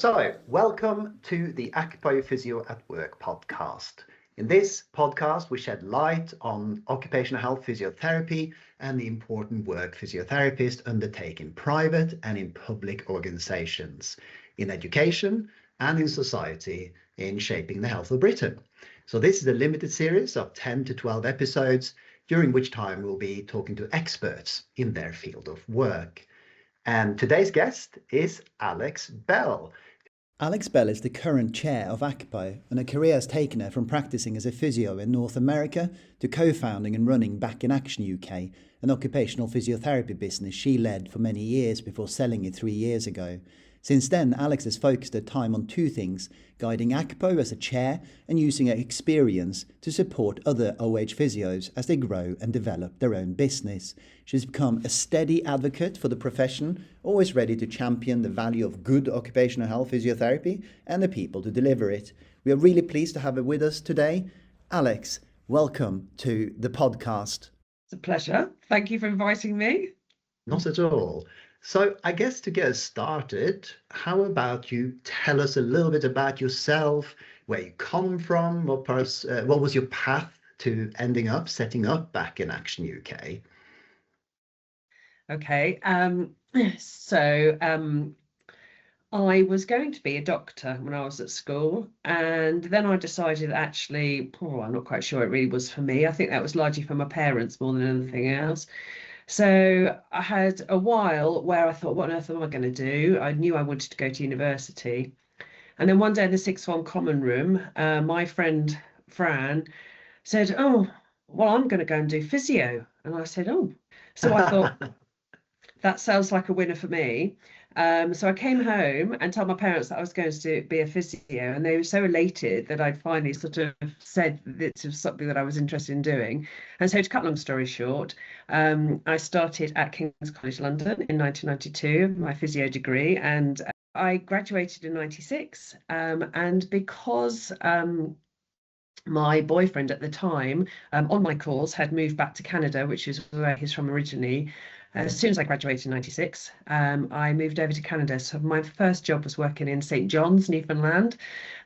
So, welcome to the ACPOHE Physio at Work podcast. In this podcast, we shed light on occupational health physiotherapy and the important work physiotherapists undertake in private and in public organisations, in education and in society, in shaping the health of Britain. So this is a limited series of 10 to 12 episodes, during which time we'll be talking to experts in their field of work. And today's guest is Alex Bell. Alex Bell is the current chair of ACPOHE, and her career has taken her from practising as a physio in North America to co-founding and running Back in Action UK, an occupational physiotherapy business she led for many years before selling it 3 years ago. Since then, Alex has focused her time on two things: guiding ACPOHE as a chair and using her experience to support other OH physios as they grow and develop their own business. She's become a steady advocate for the profession, always ready to champion the value of good occupational health physiotherapy and the people to deliver it. We are really pleased to have her with us today. Alex, welcome to the podcast. It's a pleasure. Thank you for inviting me. Not at all. So I guess to get us started, how about you tell us a little bit about yourself, where you come from, what was your path to ending up setting up Back in Action UK? Okay, I was going to be a doctor when I was at school, and then I decided actually, I'm not quite sure it really was for me. I think that was largely for my parents more than anything else. So I had a while where I thought, what on earth am I going to do? I knew I wanted to go to university. And then one day in the sixth form common room, my friend Fran said, oh, well, I'm going to go and do physio. And I said, oh. So I thought, that sounds like a winner for me. So I came home and told my parents that I was going to be a physio, and they were so elated that I'd finally sort of said this was something that I was interested in doing. And so to cut long story short, I started at King's College London in 1992, my physio degree, and I graduated in 96. And because my boyfriend at the time on my course had moved back to Canada, which is where he's from originally. As soon as I graduated in 96, I moved over to Canada. So my first job was working in St. John's, Newfoundland,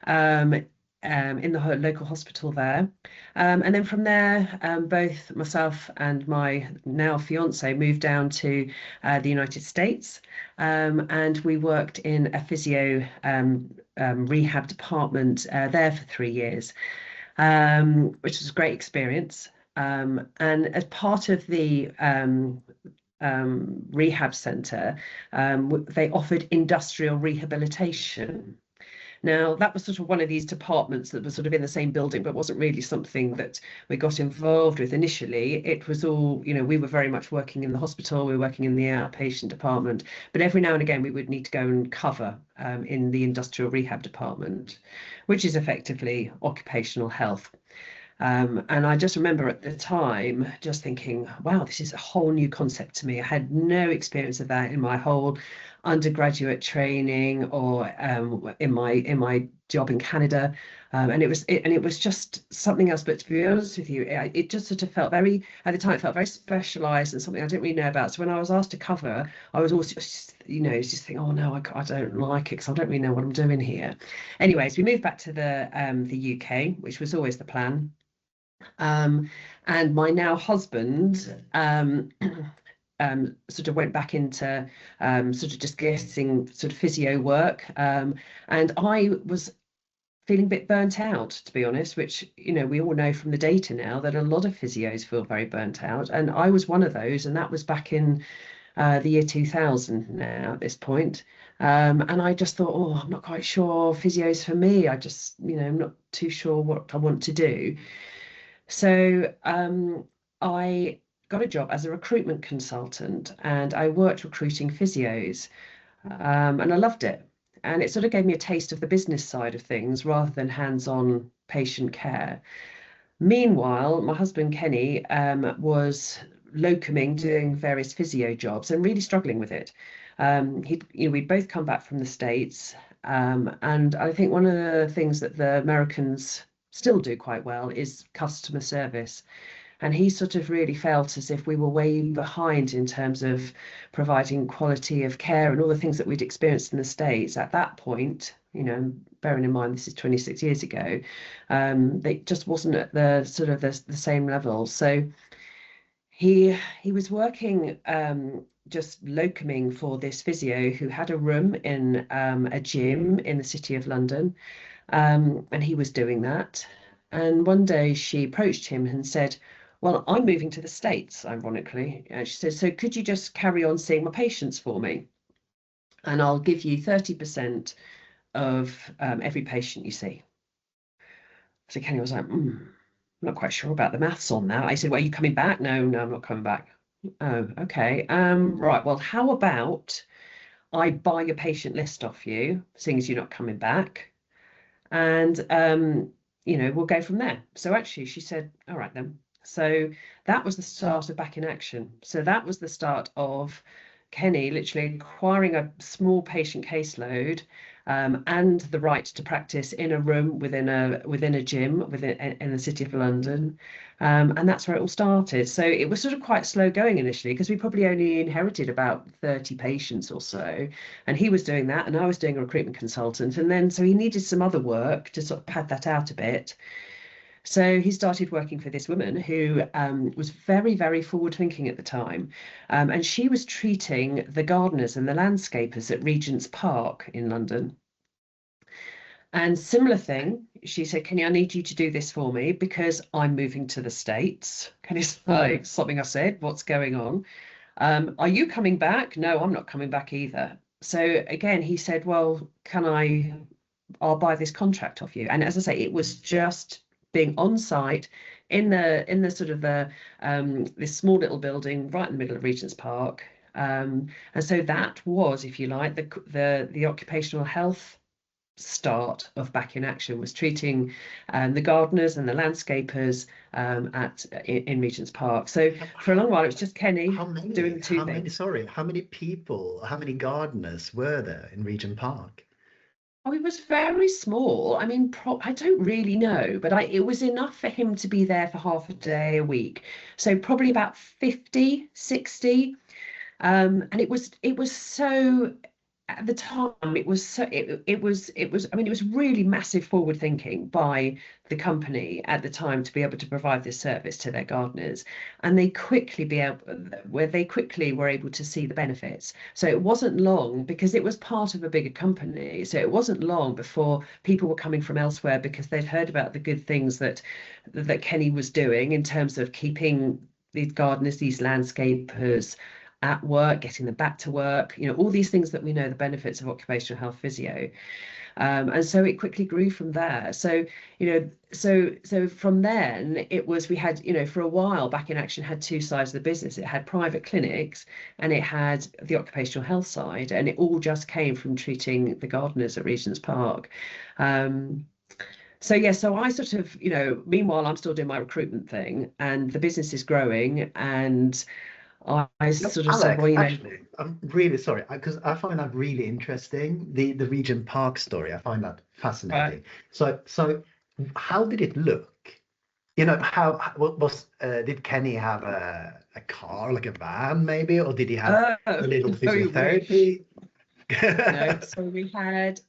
in the local hospital there. And then from there, both myself and my now fiance moved down to the United States. And we worked in a physio rehab department there for 3 years. Which was a great experience. And as part of the rehab centre, they offered industrial rehabilitation. Now, that was sort of one of these departments that was sort of in the same building, but wasn't really something that we got involved with initially. It was all, we were very much working in the hospital, we were working in the outpatient department, but every now and again we would need to go and cover in the industrial rehab department, which is effectively occupational health. And I just remember at the time just thinking, wow, this is a whole new concept to me. I had no experience of that in my whole undergraduate training or in my job in Canada. And it was just something else. But to be honest with you, it just sort of felt very, at the time, it felt very specialised and something I didn't really know about. So when I was asked to cover, I was also just thinking, oh no, I don't like it because I don't really know what I'm doing here. Anyways, we moved back to the UK, which was always the plan. And my now husband sort of went back into sort of just getting sort of physio work, and I was feeling a bit burnt out, to be honest, which we all know from the data now that a lot of physios feel very burnt out, and I was one of those, and that was back in the year 2000 now at this point. And I just thought, oh, I'm not quite sure physio's for me. I just I'm not too sure what I want to do. So I got a job as a recruitment consultant, and I worked recruiting physios, and I loved it. And it sort of gave me a taste of the business side of things rather than hands-on patient care. Meanwhile, my husband Kenny was locuming, doing various physio jobs and really struggling with it. We'd both come back from the States, and I think one of the things that the Americans still do quite well is customer service. And he sort of really felt as if we were way behind in terms of providing quality of care and all the things that we'd experienced in the States at that point. Bearing in mind this is 26 years ago, it just wasn't at the sort of the same level. So he was working just locuming for this physio who had a room in a gym in the City of London, and he was doing that. And one day she approached him and said, "Well, I'm moving to the States, ironically." And she said, "So could you just carry on seeing my patients for me? And I'll give you 30% of every patient you see." So Kenny was like, I'm not quite sure about the maths on that. I said, "Well, are you coming back?" No, no, I'm not coming back. Oh, okay. Right. Well, how about I buy your patient list off you, seeing as you're not coming back, and we'll go from there. So actually, she said, "All right then." So that was the start of Back in Action. So that was the start of Kenny literally acquiring a small patient caseload, and the right to practice in a room within a gym in the City of London, and that's where it all started. So it was sort of quite slow going initially because we probably only inherited about 30 patients or so, and he was doing that, and I was doing a recruitment consultant, and then so he needed some other work to sort of pad that out a bit. So he started working for this woman who was very, very forward thinking at the time. And she was treating the gardeners and the landscapers at Regent's Park in London. And similar thing, she said, "Kenny, I need you to do this for me because I'm moving to the States." Kenny's like, "Something I said, what's going on? Are you coming back?" "No, I'm not coming back either." So again, he said, "Well, I'll buy this contract off you." And as I say, it was just being on site in the sort of this small little building right in the middle of Regent's Park. And so that was, if you like, the occupational health start of Back in Action, was treating the gardeners and the landscapers in Regent's Park. So for a long while, it was just Kenny doing the two things. How many people, how many gardeners were there in Regent Park? Oh, it was very small. I mean, I don't really know, but it was enough for him to be there for half a day a week. So probably about 50, 60. And it was so, at the time, it was so I mean, it was really massive forward thinking by the company at the time to be able to provide this service to their gardeners, and they quickly were able to see the benefits. So it wasn't long, because it was part of a bigger company, so it wasn't long before people were coming from elsewhere because they'd heard about the good things that Kenny was doing in terms of keeping these gardeners, these landscapers at work, getting them back to work, all these things that we know the benefits of occupational health physio. And so it quickly grew from there. So, so from then we had, for a while, Back in Action had two sides of the business. It had private clinics and it had the occupational health side, and it all just came from treating the gardeners at Regent's Park. So yeah, so I sort of, meanwhile, I'm still doing my recruitment thing and the business is growing, and I sort of said, Alex, well, actually, I'm really sorry because I find that really interesting. The Regent Park story, I find that fascinating. So how did it look? What was did Kenny have a car, like a van, maybe, or did he have a little physiotherapy? No, so we had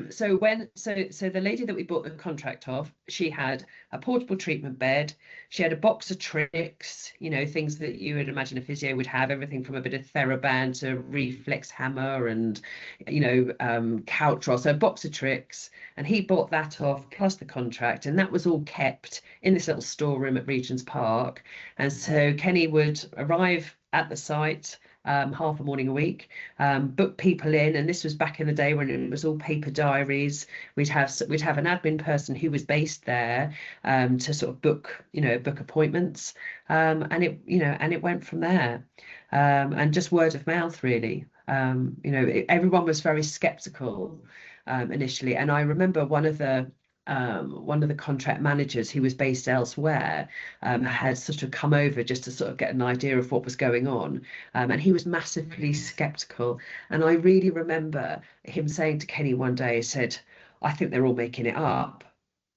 so the lady that we bought the contract of, she had a portable treatment bed, she had a box of tricks, things that you would imagine a physio would have, everything from a bit of TheraBand to reflex hammer and couch roll, so a box of tricks, and he bought that off plus the contract, and that was all kept in this little storeroom at Regent's Park. And so Kenny would arrive at the site half a morning a week, book people in, and this was back in the day when it was all paper diaries. We'd have an admin person who was based there to sort of book appointments, and it went from there, and just word of mouth really. Everyone was very skeptical initially, and I remember one of the contract managers who was based elsewhere had sort of come over just to sort of get an idea of what was going on, and he was massively skeptical. And I really remember him saying to Kenny one day, he said, "I think they're all making it up."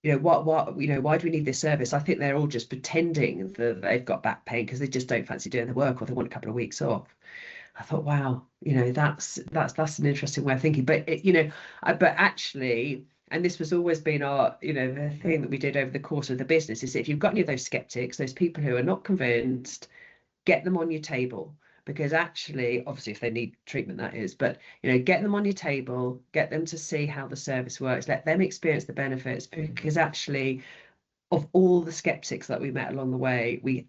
why do we need this service? I think they're all just pretending that they've got back pain because they just don't fancy doing the work, or they want a couple of weeks off. I thought, wow, that's an interesting way of thinking. But but actually, and this was always been our, the thing that we did over the course of the business, is if you've got any of those skeptics, those people who are not convinced, get them on your table. Because actually, obviously, if they need treatment, that is, but get them on your table, get them to see how the service works, let them experience the benefits. Because actually, of all the skeptics that we met along the way, we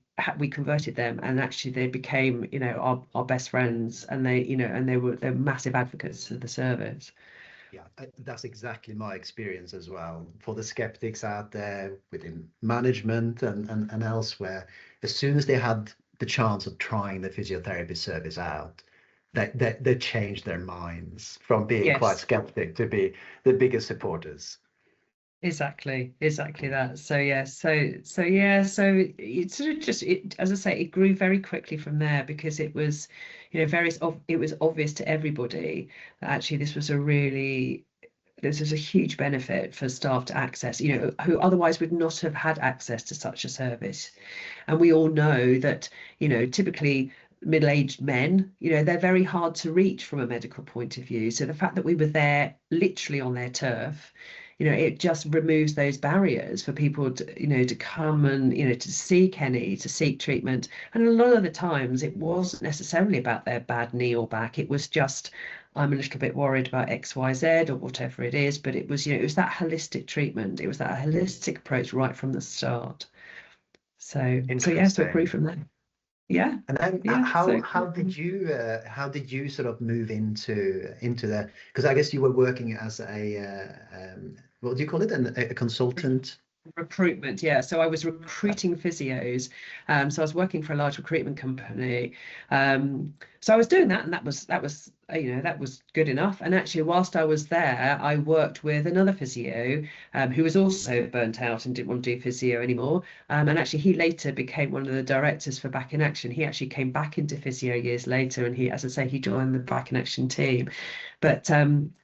converted them, and actually they became our best friends, and they're massive advocates of the service. Yeah, that's exactly my experience as well. For the skeptics out there within management and elsewhere, as soon as they had the chance of trying the physiotherapy service out, they changed their minds from being quite Yes, skeptic to be the biggest supporters. exactly that. So yeah, so it sort of just, as I say, it grew very quickly from there, because it was it was obvious to everybody that actually this was a huge benefit for staff to access, who otherwise would not have had access to such a service. And we all know that, typically middle-aged men, they're very hard to reach from a medical point of view. So the fact that we were there literally on their turf, it just removes those barriers for people to come and, to see Kenny, to seek treatment. And a lot of the times it wasn't necessarily about their bad knee or back. It was just, I'm a little bit worried about XYZ or whatever it is. But it was, it was that holistic treatment. It was that holistic approach right from the start. So yeah, so it grew Interesting. from there. Yeah, And then yeah. So how did you sort of move into the, because I guess you were working as what do you call it, a consultant? recruitment, yeah. So I was recruiting physios. So I was working for a large recruitment company. So I was doing that, and that was good enough. And actually, whilst I was there, I worked with another physio who was also burnt out and didn't want to do physio anymore. And actually, he later became one of the directors for Back in Action. He actually came back into physio years later, and he, as I say, he joined the Back in Action team. But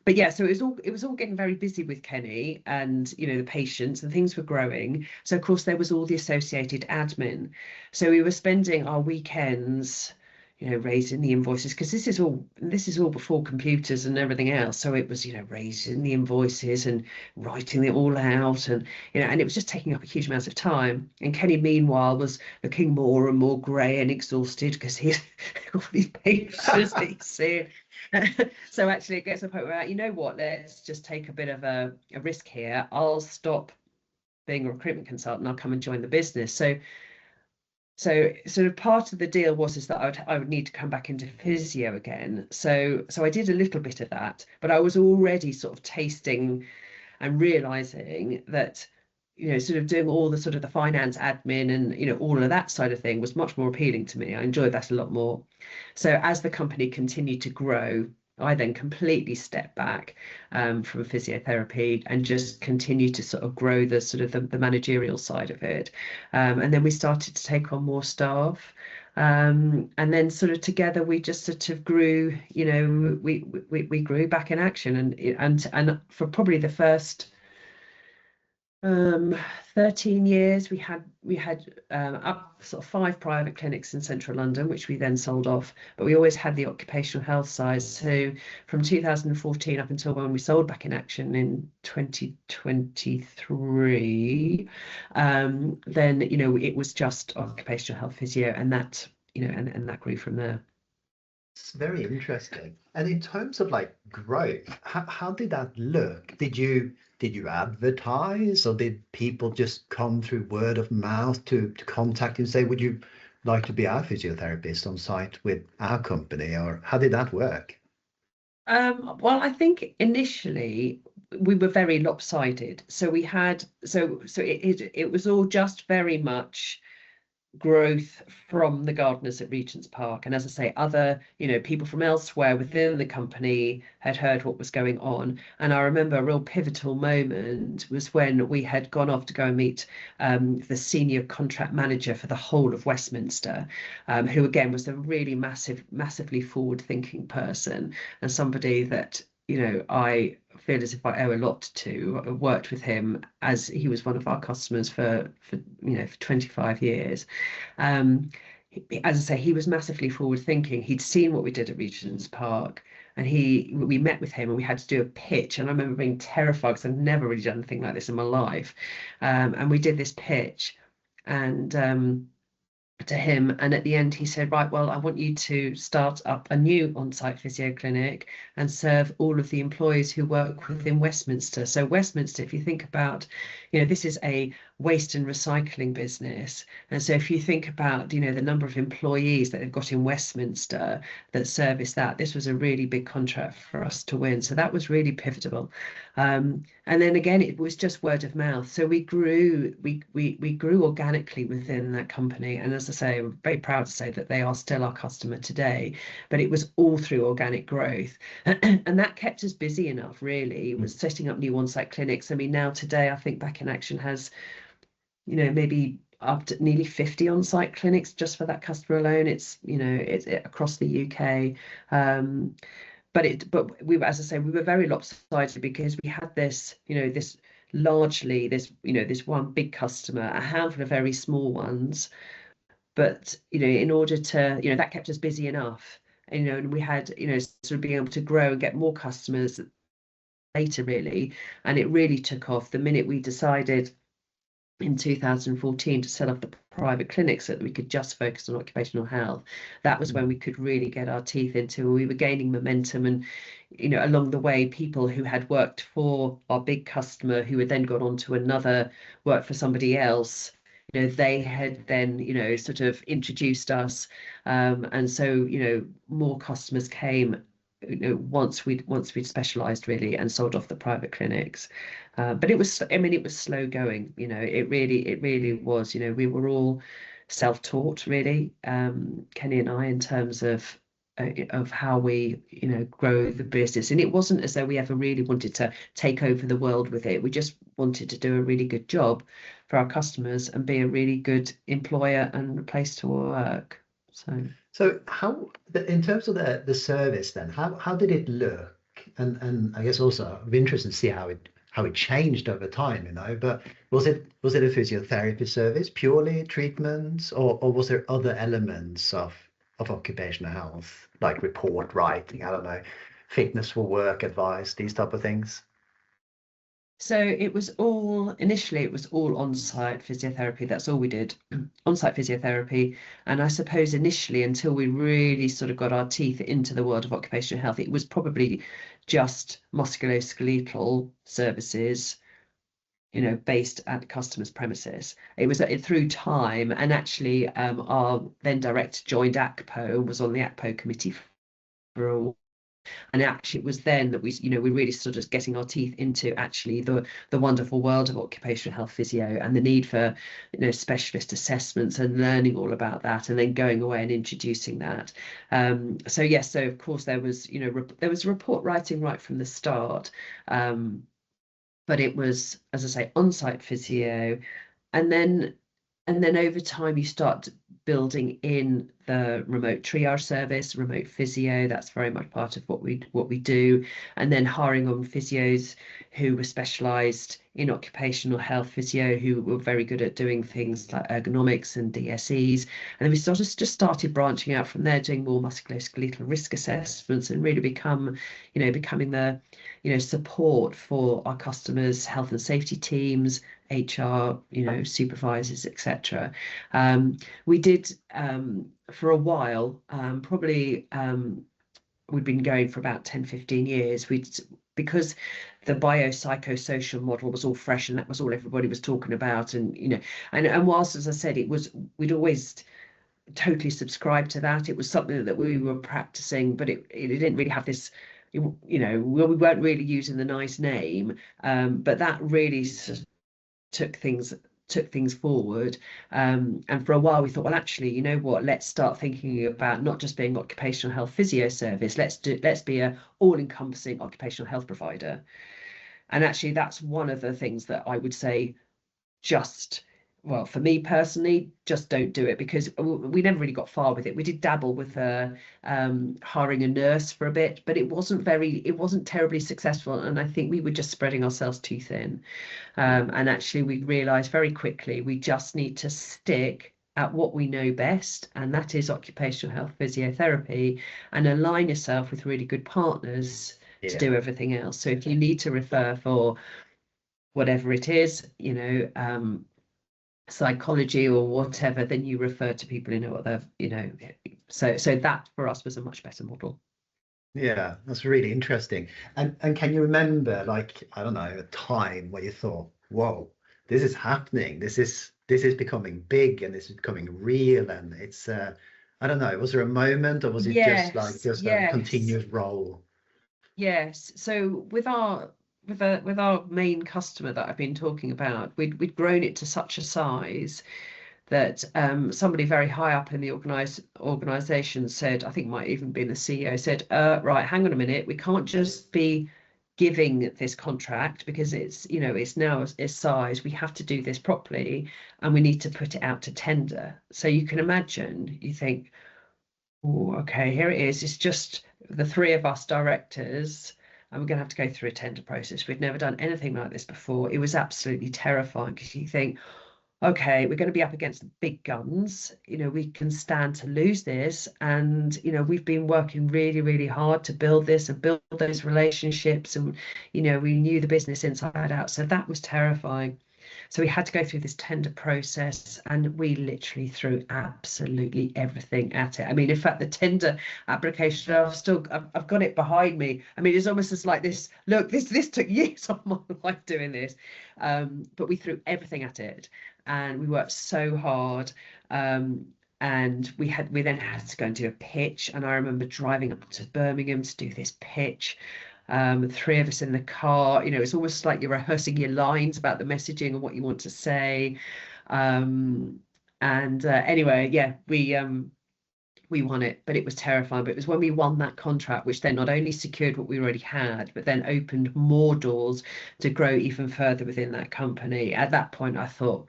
yeah, so it was all getting very busy with Kenny, and the patients, and things were growing. So of course there was all the associated admin. So we were spending our weekends, raising the invoices, because this is all before computers and everything else. So it was, raising the invoices and writing it all out, and and it was just taking up a huge amount of time. And Kenny, meanwhile, was looking more and more grey and exhausted because he had all these patients that he's seeing. So actually it gets to the point where, what, let's just take a bit of a risk here. I'll stop being a recruitment consultant. I'll come and join the business. So sort of part of the deal is that I would need to come back into physio again. So I did a little bit of that, but I was already sort of tasting and realizing that, sort of doing all the sort of the finance admin and, all of that side of thing was much more appealing to me. I enjoyed that a lot more. So as the company continued to grow, I then completely stepped back from physiotherapy and just continued to sort of grow the sort of the managerial side of it. And then we started to take on more staff. And then sort of together we just sort of grew, we grew Back in Action, and for probably the first 13 years we had up sort of 5 private clinics in central London, which we then sold off, but we always had the occupational health side. So from 2014 up until when we sold Back in Action in 2023, then it was just occupational health physio, and that and that grew from there. It's very interesting. And in terms of like growth, how did that look? Did you advertise, or did people just come through word of mouth to contact you and say, would you like to be our physiotherapist on site with our company, or how did that work? Well, I think initially we were very lopsided. So we had it was all just very much growth from the gardeners at Regent's Park. And as I say, other, people from elsewhere within the company had heard what was going on. And I remember a real pivotal moment was when we had gone off to go and meet the senior contract manager for the whole of Westminster, who again was a really massively forward-thinking person, and somebody that I feel as if I owe a lot to. I worked with him as he was one of our customers for 25 years. Um, as I say, he was massively forward thinking. He'd seen what we did at Regent's Park, and we met with him and we had to do a pitch. And I remember being terrified because I've never really done anything like this in my life. And we did this pitch, and to him, and at the end he said, right, well, I want you to start up a new on-site physio clinic and serve all of the employees who work within Westminster. So Westminster, if you think about, this is a waste and recycling business, and so if you think about the number of employees that they've got in Westminster that service that, this was a really big contract for us to win. So that was really pivotal. And then again, it was just word of mouth. So we grew organically within that company. And as I say, I'm very proud to say that they are still our customer today, but it was all through organic growth. And that kept us busy enough, really. It was setting up new on-site clinics. I mean, now today, I think Back in Action has, maybe up to nearly 50 on-site clinics just for that customer alone. It's, it's across the UK. But we were, as I say, we were very lopsided because we had this, this one big customer, a handful of very small ones. But, in order to, that kept us busy enough, and we had, sort of being able to grow and get more customers later, really. And it really took off the minute we decided in 2014 to set up the private clinics so that we could just focus on occupational health. That was when we could really get our teeth into. We were gaining momentum, and along the way, people who had worked for our big customer who had then gone on to another work for somebody else, they had then sort of introduced us, and so more customers came once we'd specialized really and sold off the private clinics. But it was slow going. It really was. We were all self-taught, really, Kenny and I, in terms of how we grow the business. And it wasn't as though we ever really wanted to take over the world with it. We just wanted to do a really good job for our customers and be a really good employer and a place to work. So how, in terms of the service then, how did it look? And I guess also I'm interested to see how it changed over time, but was it a physiotherapy service, purely treatments, or was there other elements of occupational health, like report writing, I don't know, fitness for work advice, these type of things? So initially it was all on-site physiotherapy. That's all we did, on-site physiotherapy. And I suppose initially, until we really sort of got our teeth into the world of occupational health, it was probably just musculoskeletal services, based at customers' premises. It was through time, and actually our then director joined ACPOHE and was on the ACPOHE committee for a while. And actually it was then that we really sort of getting our teeth into actually the wonderful world of occupational health physio and the need for specialist assessments and learning all about that, and then going away and introducing that. So yes, so of course there was there was report writing right from the start, but it was, as I say, on-site physio, and then over time you start building in the remote triage service, remote physio. That's very much part of what we do, and then hiring on physios who were specialised in occupational health physio, who were very good at doing things like ergonomics and DSEs. And then we just started branching out from there, doing more musculoskeletal risk assessments, and really becoming the support for our customers' health and safety teams, HR, supervisors, etc. We did for a while, probably we'd been going for about 10-15 years. Because the biopsychosocial model was all fresh and that was all everybody was talking about, and and whilst, as I said, we'd always totally subscribed to that. It was something that we were practicing, but it didn't really have this, we weren't really using the nice name, but that really took things forward, and for a while we thought, well, actually, you know what, let's start thinking about not just being occupational health physio service, let's be a all-encompassing occupational health provider. And actually that's one of the things that I would say just well, for me personally, just don't do it, because we never really got far with it. We did dabble with hiring a nurse for a bit, but it wasn't terribly successful. And I think we were just spreading ourselves too thin. And actually, we realized very quickly we just need to stick at what we know best, and that is occupational health physiotherapy, and align yourself with really good partners to do everything else. So if you need to refer for whatever it is, psychology or whatever, then you refer to people who know what they're, so that for us was a much better model. Yeah, that's really interesting. And can you remember, like, I don't know, a time where you thought, whoa, this is happening, this is becoming big, and this is becoming real, and it's I don't know, was there a moment, or was it just like a continuous role? Yes. So with our main customer that I've been talking about, we'd grown it to such a size that somebody very high up in the organization said, I think might even be the CEO, said, right, hang on a minute, we can't just be giving this contract, because it's now its size. We have to do this properly, and we need to put it out to tender. So you can imagine, you think, oh, okay, here it is. It's just the three of us directors, and we're going to have to go through a tender process. We'd never done anything like this before. It was absolutely terrifying, because you think, okay, we're going to be up against the big guns. We can stand to lose this. And, we've been working really, really hard to build this and build those relationships. And, we knew the business inside out. So that was terrifying. So we had to go through this tender process, and we literally threw absolutely everything at it. I mean, in fact, the tender application, I've got it behind me. I mean, it's almost as like this, look, this took years of my life doing this. But we threw everything at it, and we worked so hard. And we then had to go and do a pitch. And I remember driving up to Birmingham to do this pitch. Three of us in the car. It's almost like you're rehearsing your lines about the messaging and what you want to say. Anyway, yeah, we won it, but it was terrifying. But it was when we won that contract, which then not only secured what we already had, but then opened more doors to grow even further within that company. At that point, I thought,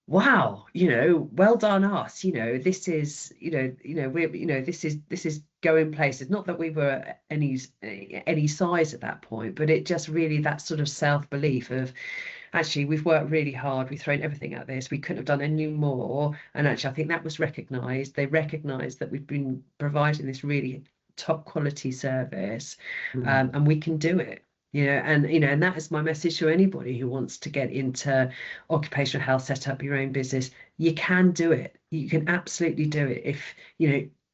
wow, well done us. This is, this is going places. Not that we were any size at that point, but it just really, that sort of self-belief of, actually, we've worked really hard, we've thrown everything at this, we couldn't have done any more. And actually, I think that was recognised. They recognised that we've been providing this really top quality service, and we can do it. And that is my message to anybody who wants to get into occupational health, set up your own business. You can do it. You can absolutely do it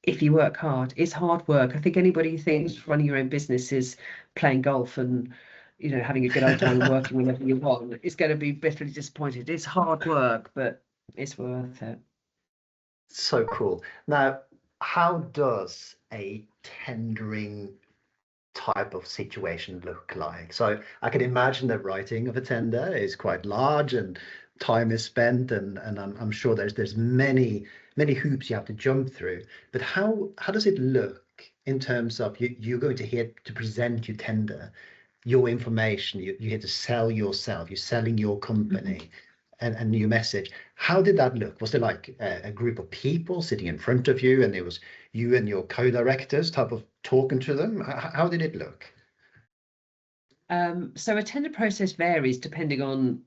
if you work hard. It's hard work. I think anybody who thinks running your own business is playing golf and having a good old time and working whenever you want is going to be bitterly disappointed. It's hard work, but it's worth it. So cool. Now, how does a tendering type of situation look like? So I can imagine the writing of a tender is quite large, and time is spent, and I'm sure there's many hoops you have to jump through. But how does it look in terms of you're going to here to present your tender, your information, you're here to sell yourself, you're selling your company and your message. How did that look? Was there like a group of people sitting in front of you, and it was you and your co-directors type of talking to them? How did it look? So a tender process varies depending on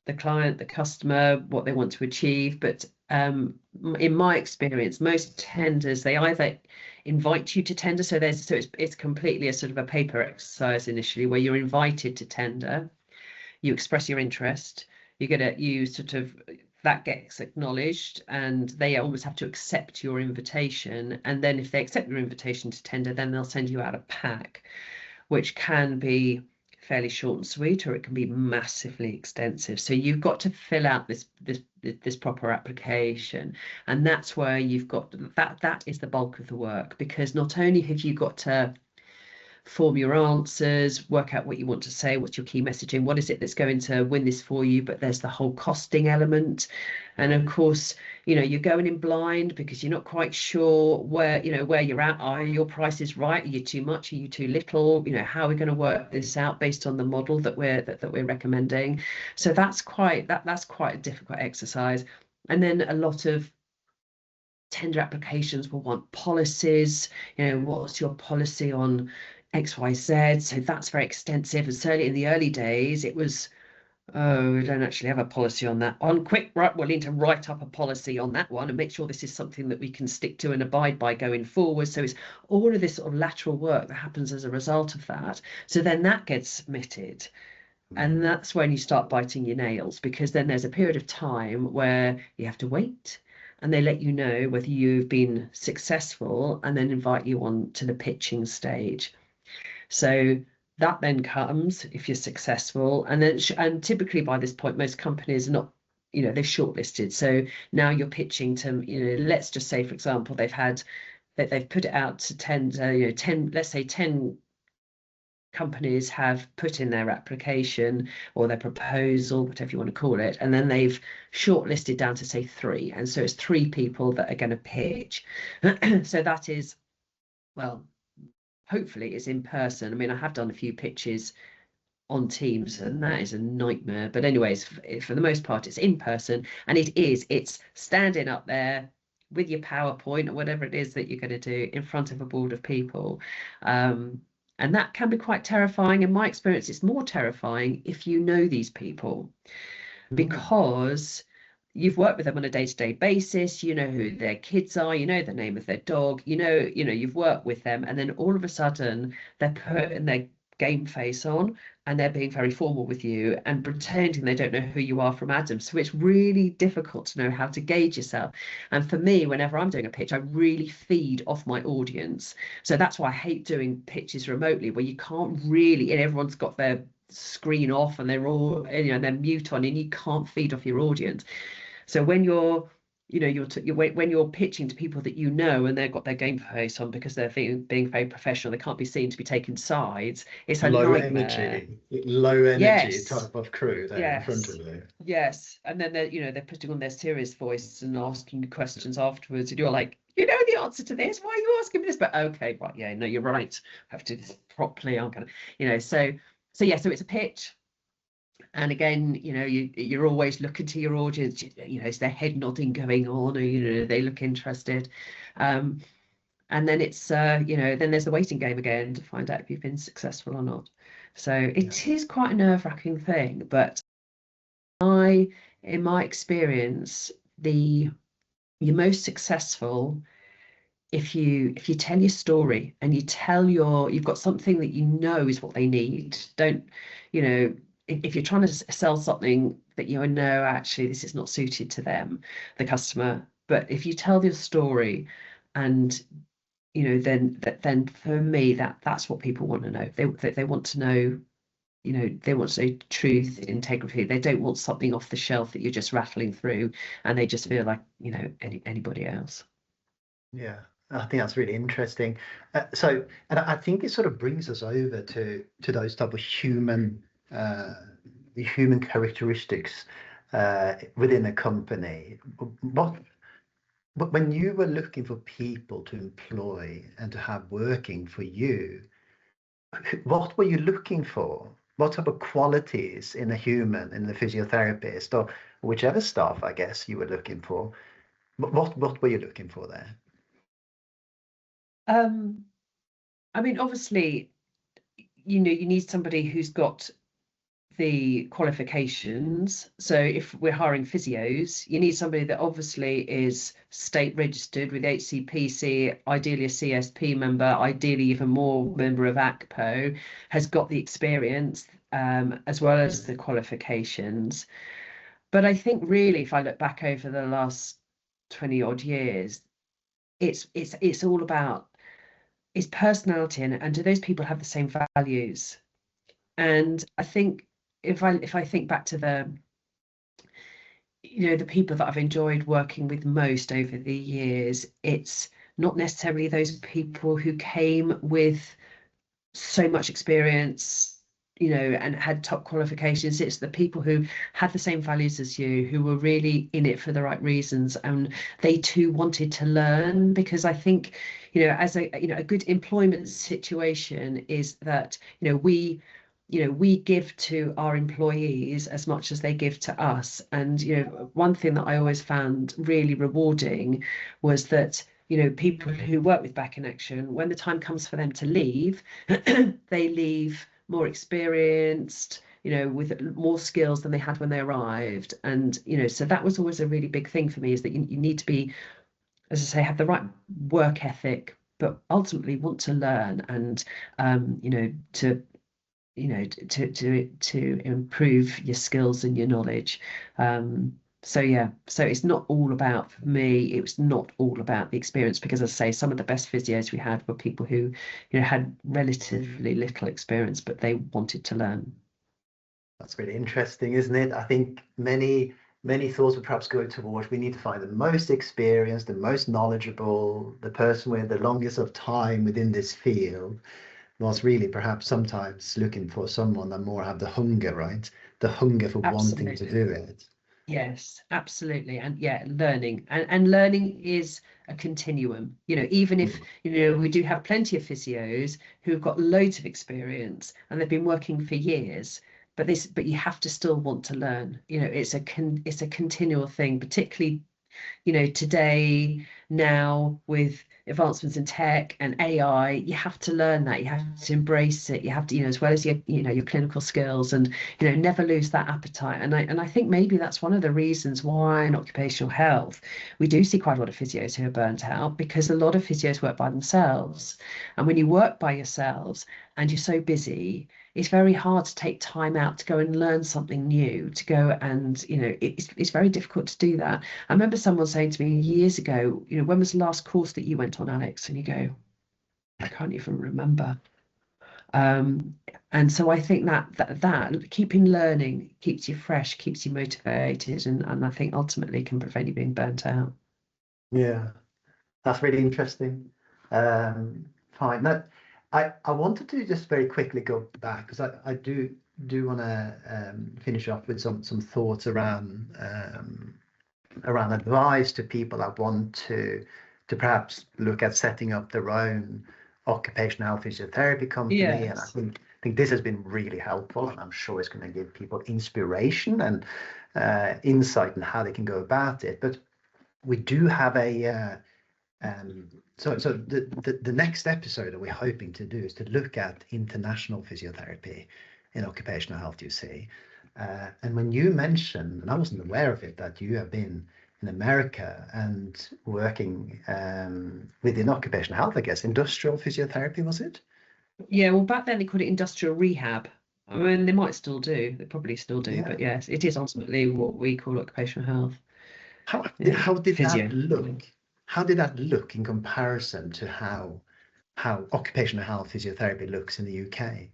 the client, the customer, what they want to achieve. But in my experience, most tenders, they either invite you to tender. So it's completely a sort of a paper exercise initially, where you're invited to tender. You express your interest. That gets acknowledged, and they almost have to accept your invitation. And then if they accept your invitation to tender, then they'll send you out a pack, which can be fairly short and sweet, or it can be massively extensive. So you've got to fill out this proper application, and that's where you've got that is the bulk of the work, because not only have you got to form your answers, work out what you want to say, what's your key messaging, what is it that's going to win this for you. But there's the whole costing element. And of course, you're going in blind because you're not quite sure where you're at. Are your prices right? Are you too much? Are you too little? How are we going to work this out based on the model that we're recommending? So that's quite a difficult exercise. And then a lot of tender applications will want policies. What's your policy on XYZ? So that's very extensive. And certainly in the early days, it was, oh, we don't actually have a policy on that one. Quick, right, we'll need to write up a policy on that one and make sure this is something that we can stick to and abide by going forward. So it's all of this sort of lateral work that happens as a result of that. So then that gets submitted. And that's when you start biting your nails, because then there's a period of time where you have to wait and they let you know whether you've been successful and then invite you on to the pitching stage. So that then comes if you're successful, and then and typically by this point most companies are not, they've shortlisted. So now you're pitching to, let's just say for example they've put it out to 10, let's say 10 companies have put in their application or their proposal, whatever you want to call it, and then they've shortlisted down to say 3, and so it's 3 people that are going to pitch. So that is, well, hopefully it's in person. I mean, I have done a few pitches on Teams and that is a nightmare, but anyways, for the most part it's in person, and it's standing up there with your PowerPoint or whatever it is that you're going to do in front of a board of people. And that can be quite terrifying. In my experience, it's more terrifying if you know these people, because you've worked with them on a day-to-day basis, you know who their kids are, you know the name of their dog, you've worked with them, and then all of a sudden they're putting their game face on and they're being very formal with you and pretending they don't know who you are from Adam. So it's really difficult to know how to gauge yourself. And for me, whenever I'm doing a pitch, I really feed off my audience. So that's why I hate doing pitches remotely, where you can't really, and everyone's got their screen off and they're all, their mute on, and you can't feed off your audience. So when you're when you're pitching to people that and they've got their game face on because they're being very professional, they can't be seen to be taking sides. It's a nightmare. Low energy type of crew there in front of you. Yes, and then they're putting on their serious voice and asking you questions afterwards, and you're like, you know the answer to this. Why are you asking me this? But okay, right, yeah, no, you're right. I have to do this properly. I'm gonna, so it's a pitch. And again, you're always looking to your audience, is their head nodding going on, or, they look interested. And then it's, then there's the waiting game again to find out if you've been successful or not. So it is quite a nerve-wracking thing, but in my experience, you're most successful if you tell your story and you've got something that is what they need. Don't, if you're trying to sell something that actually this is not suited to them, the customer, but if you tell your story, and then for me that's what people want to know. They want to know, they want to know truth, integrity. They don't want something off the shelf that you're just rattling through and they just feel like anybody else. Yeah, I think that's really interesting. And I think it sort of brings us over to those type of the human characteristics within a company. But when you were looking for people to employ and to have working for you, what were you looking for? What type of qualities in a human, in the physiotherapist, or whichever staff, I guess, you were looking for? What were you looking for there? I mean, obviously, you need somebody who's got the qualifications. So if we're hiring physios, you need somebody that obviously is state registered with HCPC, ideally a CSP member, ideally even more member of ACPOHE, has got the experience as well as the qualifications. But I think really, if I look back over the last 20 odd years, it's all about is personality, and do those people have the same values? And I think if I think back to the people that I've enjoyed working with most over the years, it's not necessarily those people who came with so much experience, you know, and had top qualifications. It's the people who had the same values as you, who were really in it for the right reasons, and they too wanted to learn. Because I think, you know, as a, you know, a good employment situation is that, you know, we give to our employees as much as they give to us. And, you know, one thing that I always found really rewarding was that, you know, people who work with Back in Action, when the time comes for them to leave, they leave more experienced, you know, with more skills than they had when they arrived. And, you know, so that was always a really big thing for me, is that you need to be, as I say, have the right work ethic, but ultimately want to learn and, you know, to improve your skills and your knowledge. So yeah, so it's not all about, for me, it was not all about the experience, because, as I say, some of the best physios we had were people who, you know, had relatively little experience, but they wanted to learn. That's really interesting, isn't it? I think many thoughts would perhaps go towards, we need to find the most experienced, the most knowledgeable, the person with the longest of time within this field, was really perhaps sometimes looking for someone that more have the hunger, right? The hunger for wanting to Absolutely. do it. Yes, absolutely. And yeah, learning. And learning is a continuum. You know, even if, Mm. you know, we do have plenty of physios who've got loads of experience and they've been working for years, but you have to still want to learn. You know, it's a continual thing, particularly, you know, today, now, with advancements in tech and AI, you have to learn that. You have to embrace it. You have to, you know, as well as your, you know, your clinical skills, and, you know, never lose that appetite. And I think maybe that's one of the reasons why in occupational health we do see quite a lot of physios who are burnt out, because a lot of physios work by themselves. And when you work by yourselves and you're so busy, it's very hard to take time out to go and learn something new, to go and, you know, it's very difficult to do that. I remember someone saying to me years ago, you know, when was the last course that you went on, Alex? And you go, I can't even remember. Um, and so I think that keeping learning keeps you fresh, keeps you motivated, and I think ultimately can prevent you being burnt out. Yeah, that's really interesting. Fine. Now, I wanted to just very quickly go back, because I do want to finish off with some thoughts around advice to people that want to perhaps look at setting up their own occupational health physiotherapy company. And I Yes. think this has been really helpful, and I'm sure it's going to give people inspiration and insight on how they can go about it. But we do have so the next episode that we're hoping to do is to look at international physiotherapy in occupational health, you see. And when you mentioned, and I wasn't aware of it, that you have been in America and working within occupational health, I guess, industrial physiotherapy, was it? Yeah, well, back then they called it industrial rehab. I mean, they might still do, they probably still do, Yeah. but yes, it is ultimately what we call occupational health. How Yeah, how did that physio. look? How did that look in comparison to how occupational health physiotherapy looks in the UK?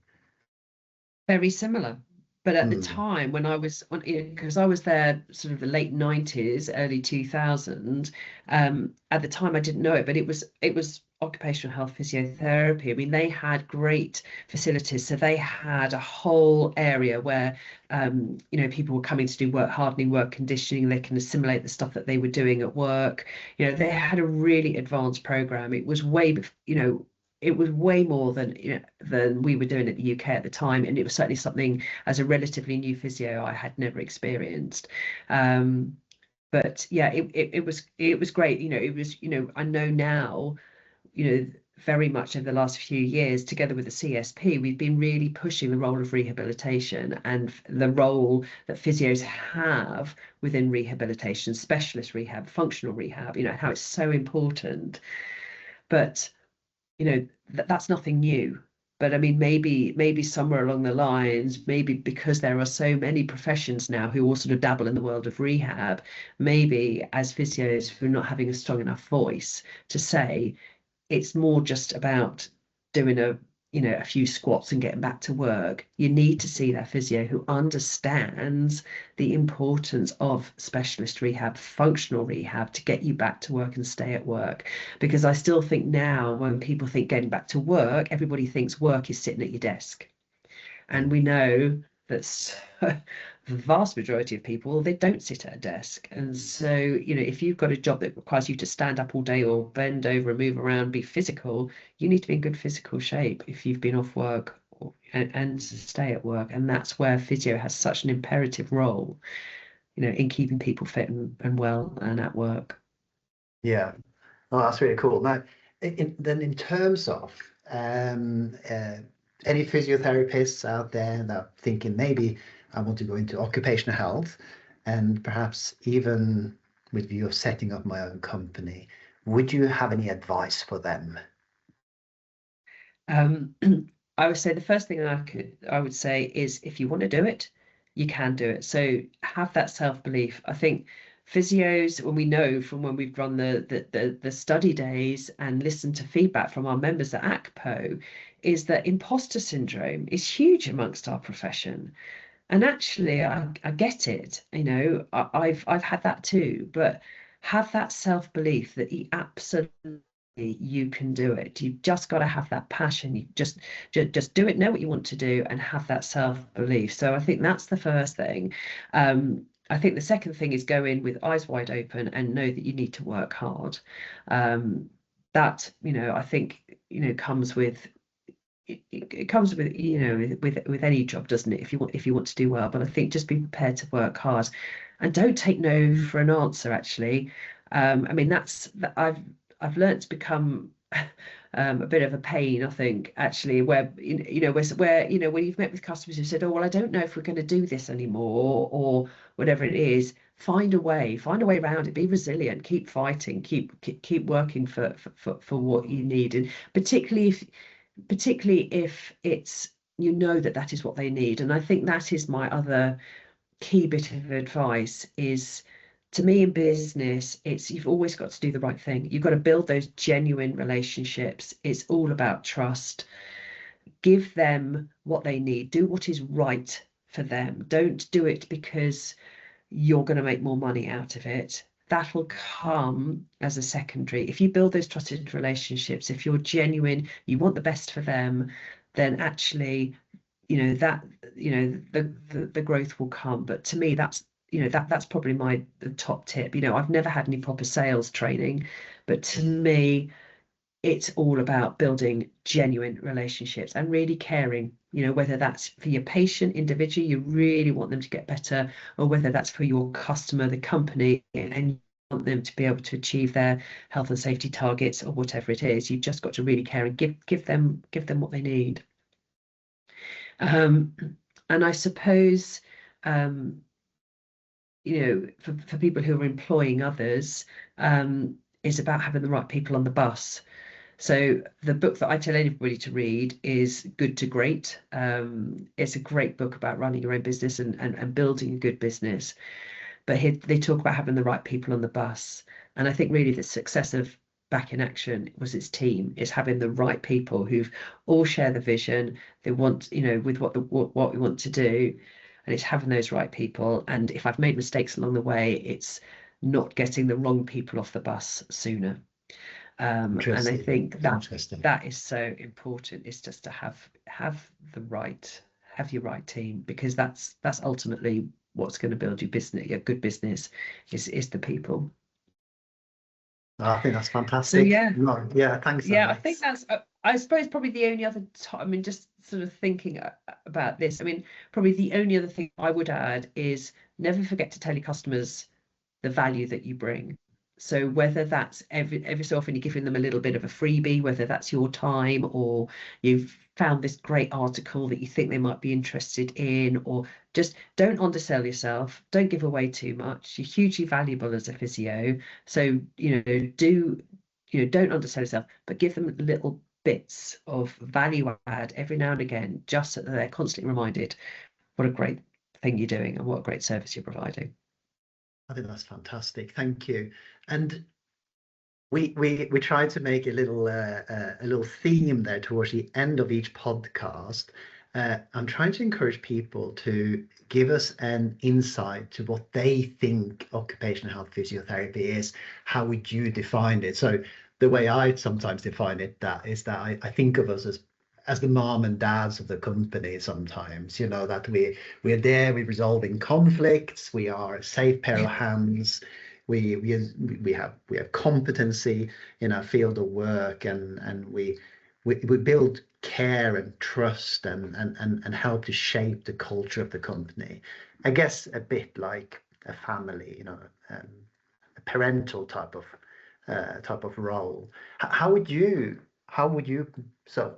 Very similar. But at the Mm. time when I was on, because I was there sort of the late 90s, early 2000, at the time I didn't know it, but it was occupational health physiotherapy. I mean, they had great facilities. So they had a whole area where, you know, people were coming to do work hardening, work conditioning. They can assimilate the stuff that they were doing at work. You know, they had a really advanced program. It was you know, it was way more than, you know, than we were doing at the UK at the time, and it was certainly something, as a relatively new physio, I had never experienced. Um, but yeah, it was great. You know, it was, you know, I know now, you know, very much over the last few years, together with the CSP, we've been really pushing the role of rehabilitation and the role that physios have within rehabilitation, specialist rehab, functional rehab. You know, how it's so important. But, you know, that's nothing new. But I mean, maybe somewhere along the lines, maybe because there are so many professions now who all sort of dabble in the world of rehab, maybe as physios we're not having a strong enough voice to say it's more just about doing a few squats and getting back to work. You need to see that physio who understands the importance of specialist rehab, functional rehab, to get you back to work and stay at work. Because I still think now, when people think getting back to work, everybody thinks work is sitting at your desk. And we know that the vast majority of people, they don't sit at a desk. And so, if you've got a job that requires you to stand up all day or bend over and move around, be physical, you need to be in good physical shape if you've been off work, and stay at work. And that's where physio has such an imperative role, in keeping people fit and well and at work. Yeah. Oh, that's really cool. Now, then in terms of any physiotherapists out there that are thinking maybe I want to go into occupational health, and perhaps even with view of setting up my own company, would you have any advice for them? Um, I would say the first thing I would say is, if you want to do it, you can do it. So have that self-belief. I think physios, when we know from when we've run the study days and listened to feedback from our members at ACPOHE, is that imposter syndrome is huge amongst our profession. And actually, I get it. I've had that too, but have that self-belief that you can do it. You've just got to have that passion. You just do it, know what you want to do, and have that self-belief. So I think that's the first thing. I think the second thing is go in with eyes wide open and know that you need to work hard. That, I think, comes with it comes with with any job, doesn't it? If you want to do well, but I think just be prepared to work hard, and don't take no for an answer. Actually, I mean, I've learned to become a bit of a pain, I think, actually, where when you've met with customers who said, oh well, I don't know if we're going to do this anymore, or whatever it is. Find a way around it. Be resilient. Keep fighting. Keep working for what you need, and particularly if it's that is what they need. And I think that is my other key bit of advice is, to me, in business, it's you've always got to do the right thing. You've got to build those genuine relationships. It's all about trust. Give them what they need. Do what is right for them. Don't do it because you're going to make more money out of it. That will come as a secondary. If you build those trusted relationships, if you're genuine, you want the best for them, then actually, the growth will come. But to me, that's probably the top tip. I've never had any proper sales training, but to me, it's all about building genuine relationships and really caring, whether that's for your patient individually, you really want them to get better, or whether that's for your customer, the company, and you want them to be able to achieve their health and safety targets, or whatever it is. You've just got to really care and give them what they need. And I suppose, for people who are employing others, is about having the right people on the bus. So the book that I tell anybody to read is Good to Great. It's a great book about running your own business and building a good business. But here they talk about having the right people on the bus. And I think really the success of Back in Action was its team, is having the right people who've all share the vision. They want, with what we want to do. And it's having those right people. And if I've made mistakes along the way, it's not getting the wrong people off the bus sooner. And I think that is so important, is just to have your right team, because that's ultimately what's going to build your business. Your good business is the people. I think that's fantastic. So yeah, yeah, thanks. Yeah, I think that's I suppose probably the only other time, I mean, just sort of thinking about this, I mean, probably the only other thing I would add is never forget to tell your customers the value that you bring. So whether that's every so often you're giving them a little bit of a freebie, whether that's your time, or you've found this great article that you think they might be interested in, or just don't undersell yourself. Don't give away too much. You're hugely valuable as a physio. So, don't undersell yourself, but give them little bits of value add every now and again, just so that they're constantly reminded what a great thing you're doing and what a great service you're providing. I think that's fantastic. Thank you. And we try to make a little theme there towards the end of each podcast. I'm trying to encourage people to give us an insight to what they think occupational health physiotherapy is. How would you define it? So the way I sometimes define it, that is that I think of us as the mom and dads of the company sometimes, you know, that we're there, we're resolving conflicts, we are a safe pair of hands, we have competency in our field of work, and we build care and trust, and help to shape the culture of the company. I guess a bit like a family, you know, a parental type of role. How would you so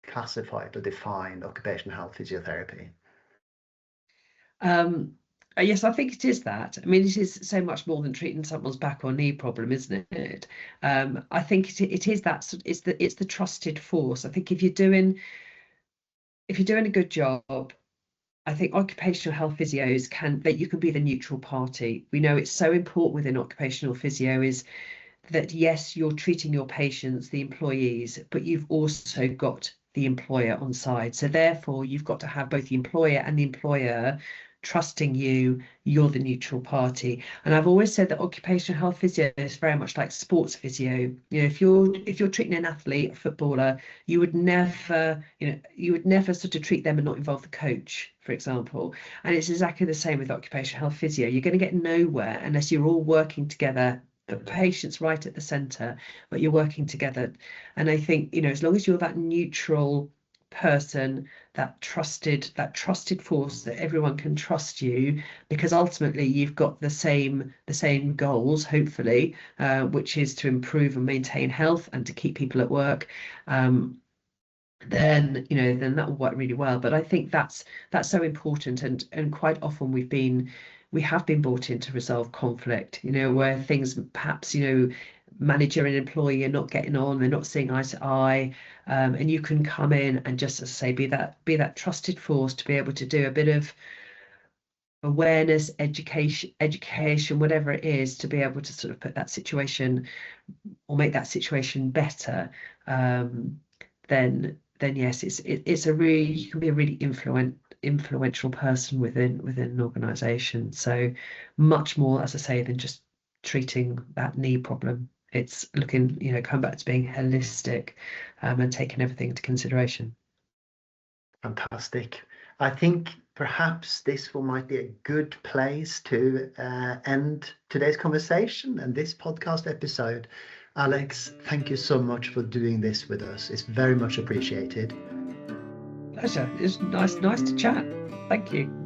classify it or define occupational health physiotherapy? Um, yes, I think it is that. I mean, it is so much more than treating someone's back or knee problem, isn't it? I think it is that. It's the trusted force. I think if you're doing a good job, I think occupational health physios that you can be the neutral party. We know it's so important within occupational physio is that yes, you're treating your patients, the employees, but you've also got the employer on side. So therefore, you've got to have both the employer and the employer trusting you're the neutral party. And I've always said that occupational health physio is very much like sports physio. You know, if you're treating an athlete, a footballer, you would never sort of treat them and not involve the coach, for example. And it's exactly the same with occupational health physio. You're going to get nowhere unless you're all working together, the patient's right at the center, but you're working together. And I think, you know, as long as you're that neutral person, that trusted force, that everyone can trust you, because ultimately you've got the same goals, hopefully, which is to improve and maintain health and to keep people at work. Then that will work really well. But I think that's so important, and quite often we have been brought in to resolve conflict, you know, where things perhaps, you know, manager and employee are not getting on, they're not seeing eye to eye, and you can come in and just, as I say, be that trusted force to be able to do a bit of awareness, education, whatever it is, to be able to sort of put that situation or make that situation better. Then yes, it's a really, you can be a really influential person within an organization. So much more, as I say, than just treating that knee problem. It's looking, you know, coming back to being holistic, and taking everything into consideration. Fantastic. I think perhaps might be a good place to end today's conversation and this podcast episode. Alex, thank you so much for doing this with us. It's very much appreciated. Pleasure. It's nice to chat. Thank you.